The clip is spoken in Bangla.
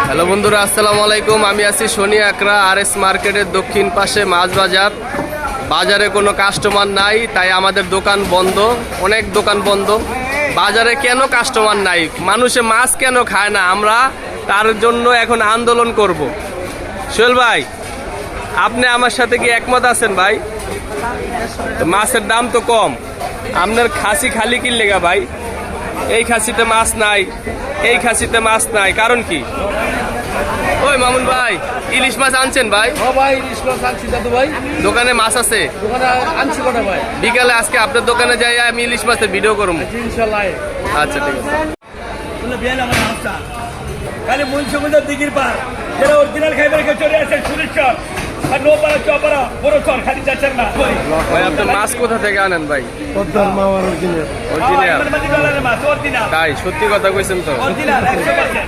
হ্যালো বন্ধুরা, আসসালামু আলাইকুম। আমি আছি শনি আকরা RS মার্কেটের দক্ষিণ পাশে মাছ বাজার। বাজারে কোনো কাস্টমার নাই, তাই আমাদের দোকান বন্ধ, অনেক দোকান বন্ধ। বাজারে কেন কাস্টমার নাই, মানুষে মাছ কেন খায় না, আমরা তার জন্য এখন আন্দোলন করব। সোহেল ভাই, আপনি আমার সাথে কি একমত আছেন ভাই? মাছের দাম তো কম, আপনার খাসি খালি কি লেগা ভাই? এই খাসিতে মাছ নাই, এই খাসিতে মাছ নাই, কারণ কি? ওই মামুন ভাই, ইলিশ মাছ আনছেন ভাই? ও ভাই, ইলিশ মাছ আনছি দাদু ভাই। দোকানে মাছ আছে? দোকানে আনছি কটা ভাই? বিকালে আজকে আপনার দোকানে যাই, আমি ইলিশ মাছের ভিডিও করবো। ইনশাল্লাহ। আচ্ছা, ঠিক আছে। খালি মুন্সিগঞ্জের দিঘির পার যারা অরিজিনাল খাইবার খেয়ে চলে আসেন সুরেশ্বর আর নোপাড়া চপাড়া বড় চর খালি যাচ্ছেন না ভাই, আপনি মাছ কোথা থেকে আনেন ভাই? অরিজিনাল? মাছ অরিজিনাল তাই সত্যি কথা কইছেন তো? অরিজিনাল 100%।